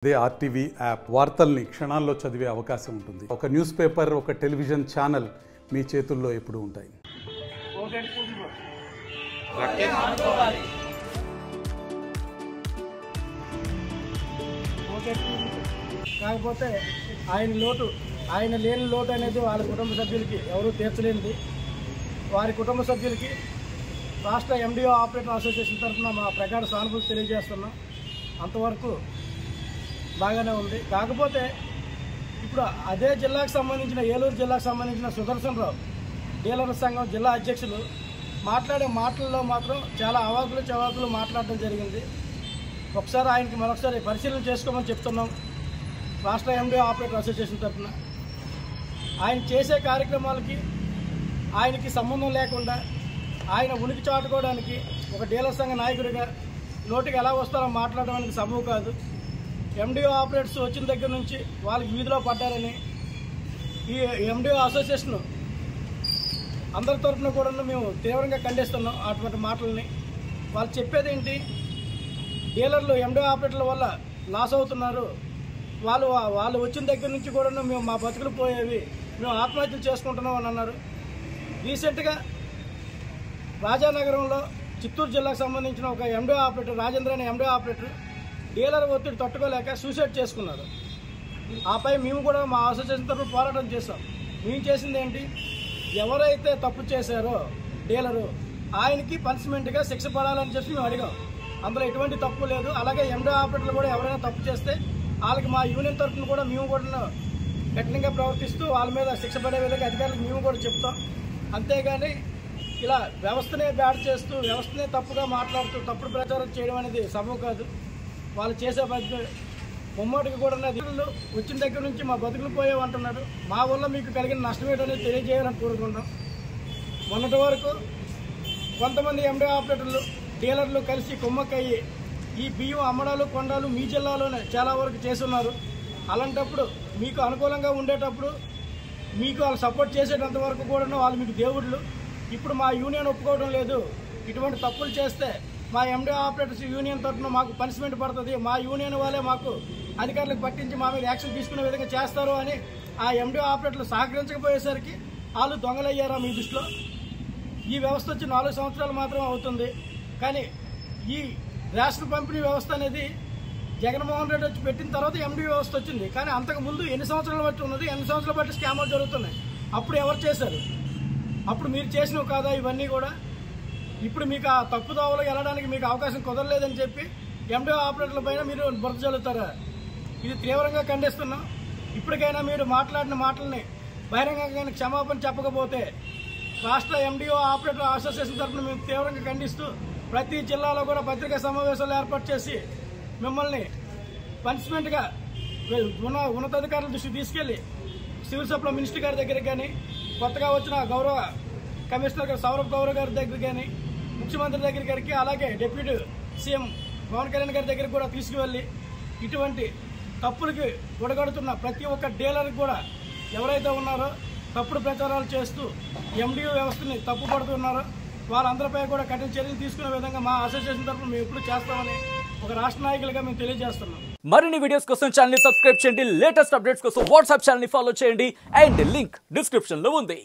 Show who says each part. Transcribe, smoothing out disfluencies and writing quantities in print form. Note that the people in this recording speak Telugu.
Speaker 1: అదే ఆర్టీవీ యాప్ వార్తల్ని క్షణాల్లో చదివే అవకాశం ఉంటుంది. ఒక న్యూస్ పేపర్, ఒక టెలివిజన్ ఛానల్ మీ చేతుల్లో ఎప్పుడూ ఉంటాయి.
Speaker 2: కాకపోతే ఆయన లేని లోటు అనేది వాళ్ళ కుటుంబ సభ్యులకి ఎవరూ తీర్చలేనిది. వారి కుటుంబ సభ్యులకి రాష్ట్ర ఎండిఓ ఆపరేటర్ అసోసియేషన్ తరఫున మా ప్రగాఢ సానుభూతి తెలియజేస్తున్నాం. అంతవరకు బాగానే ఉంది. కాకపోతే ఇప్పుడు అదే జిల్లాకు సంబంధించిన ఏలూరు జిల్లాకు సంబంధించిన సుదర్శన్ రావు డీలర్ల సంఘం జిల్లా అధ్యక్షులు మాట్లాడే మాటల్లో మాత్రం చాలా అవాకులు చవాకులు మాట్లాడడం జరిగింది. ఒకసారి ఆయనకి మరొకసారి పరిశీలన చేసుకోమని చెప్తున్నాం. రాష్ట్ర ఎండిఓ ఆపరేటర్ అసోసియేషన్ తరఫున ఆయన చేసే కార్యక్రమాలకి ఆయనకి సంబంధం లేకుండా ఆయన ఉనికి చాటుకోవడానికి ఒక డీలర్ సంఘ నాయకుడిగా నోటికి ఎలా వస్తారో మాట్లాడడానికి సబబు కాదు. ఎండిఓ ఆపరేటర్స్ వచ్చిన దగ్గర నుంచి వాళ్ళకి వీధిలో పడ్డారని ఈ ఎండిఓ అసోసియేషన్ అందరి తరఫున కూడా మేము తీవ్రంగా ఖండిస్తున్నాం. అటువంటి మాటలని వాళ్ళు చెప్పేది ఏంటి, డీలర్లు ఎండిఓ ఆపరేటర్ల వల్ల లాస్ అవుతున్నారు, వాళ్ళు వచ్చిన దగ్గర నుంచి కూడా మేము మా బతుకులు పోయేవి, మేము ఆత్మహత్యలు చేసుకుంటున్నాం అని అన్నారు. రీసెంట్గా రాజానగరంలో చిత్తూరు జిల్లాకు సంబంధించిన ఒక ఎండిఓ ఆపరేటర్ రాజేంద్ర అనే ఎండిఓ ఆపరేటర్ డీలర్ ఒత్తిడి తట్టుకోలేక సూసైడ్ చేసుకున్నారు. ఆపై మేము కూడా మా అసోసియేషన్ తరఫున పోరాటం చేస్తాం. మేము చేసింది ఏంటి, ఎవరైతే తప్పు చేశారో డీలరు ఆయనకి పనిష్మెంట్గా శిక్ష పడాలని చెప్పి మేము అడిగాం. అందులో ఎటువంటి తప్పు లేదు. అలాగే ఎండిఓ ఆపరేటర్లు కూడా ఎవరైనా తప్పు చేస్తే వాళ్ళకి మా యూనియన్ తరఫున కూడా మేము కూడా కఠినంగా ప్రవర్తిస్తూ వాళ్ళ మీద శిక్ష పడే విధంగా అధికారులకు మేము కూడా చెప్తాం. అంతేగాని ఇలా వ్యవస్థనే బ్యాడ్ చేస్తూ వ్యవస్థనే తప్పుగా మాట్లాడుతూ తప్పుడు ప్రచారం చేయడం అనేది సబబు కాదు. వాళ్ళు చేసే ముమ్మటికి కూడా వచ్చిన దగ్గర నుంచి మా బతుకులు పోయామంటున్నారు. మా వల్ల మీకు కలిగిన నష్టం ఏంటనేది తెలియజేయాలని కోరుకుంటాం. మొన్నటి వరకు కొంతమంది ఎండిఓ ఆపరేటర్లు డీలర్లు కలిసి కుమ్మక్కయ్యి ఈ బియ్యం అమ్మడాలు కొండాలు మీ జిల్లాలోనే చాలా వరకు చేస్తున్నారు. అలాంటప్పుడు మీకు అనుకూలంగా ఉండేటప్పుడు మీకు వాళ్ళు సపోర్ట్ చేసేటంత వరకు కూడా వాళ్ళు మీకు దేవుళ్ళు. ఇప్పుడు మా యూనియన్ ఒప్పుకోవడం లేదు. ఇటువంటి తప్పులు చేస్తే మా ఎండిఓ ఆపరేటర్స్ యూనియన్ తరఫున మాకు పనిష్మెంట్ పడుతుంది, మా యూనియన్ వాళ్ళే మాకు అధికారులకు పట్టించి మా మీద యాక్షన్ తీసుకునే విధంగా చేస్తారు అని ఆ ఎండిఓ ఆపరేటర్లు సహకరించకపోయేసరికి వాళ్ళు దొంగలయ్యారా మీ దృష్టిలో? ఈ వ్యవస్థ వచ్చి 4 సంవత్సరాలు మాత్రం అవుతుంది. కానీ ఈ రేషన్ పంపిణీ వ్యవస్థ అనేది జగన్మోహన్ రెడ్డి వచ్చి పెట్టిన తర్వాత ఎండిఓ వ్యవస్థ వచ్చింది. కానీ అంతకుముందు ఎన్ని సంవత్సరాలు బట్టి ఉన్నది, ఎన్ని సంవత్సరాలు బట్టి స్కామ్లు జరుగుతున్నాయి. అప్పుడు ఎవరు చేశారు? అప్పుడు మీరు చేసినవి కాదా ఇవన్నీ కూడా? ఇప్పుడు మీకు ఆ తప్పుదోవలో వెళ్ళడానికి మీకు అవకాశం కుదరలేదని చెప్పి ఎండిఓ ఆపరేటర్ల పైన మీరు బురద చల్లుతారా? ఇది తీవ్రంగా ఖండిస్తున్నాం. ఇప్పటికైనా మీరు మాట్లాడిన మాటల్ని బహిరంగంగా క్షమాపణ చెప్పకపోతే రాష్ట్ర ఎండిఓ ఆపరేటర్ అసోసియేషన్ తరఫున మేము తీవ్రంగా ఖండిస్తూ ప్రతి జిల్లాలో కూడా పత్రికా సమావేశాలు ఏర్పాటు చేసి మిమ్మల్ని పనిష్మెంట్గా ఉన్నతాధికారుల దృష్టికి తీసుకెళ్లి సివిల్ సప్లై మినిస్టర్ గారి దగ్గరికి కానీ, కొత్తగా వచ్చిన గౌరవ కమిషనర్ గారు సౌరభ్ గౌరవ్ గారి దగ్గరికి కానీ, ముఖ్యమంత్రి దగ్గరికి, అలాగే డిప్యూటీ సీఎం పవన్ కళ్యాణ్ గారి దగ్గరికి కూడా తీసుకువెళ్ళి ఇటువంటి తప్పులకి ఒడగడుతున్న ప్రతి ఒక్క డీలర్కి కూడా ఎవరైతే ఉన్నారో తప్పుడు ప్రచారాలు చేస్తూ ఎండిఓ వ్యవస్థని తప్పుపడుతున్నారో వాళ్ళందరిపై కూడా కఠిన చర్యలు తీసుకునే విధంగా మా అసోసియేషన్ తరఫున మేము ఎప్పుడు చేస్తామని ఒక రాష్ట్ర నాయకులుగా మేము తెలియజేస్తున్నాం.
Speaker 3: మరిన్ని వీడియోస్ కోసం ఛానల్ ని సబ్స్క్రైబ్ చేయండి. లేటెస్ట్ అప్డేట్స్ కోసం వాట్సాప్ ఛానల్ ని ఫాలో చేయండి. అండ్ లింక్ డిస్క్రిప్షన్ లో ఉంది.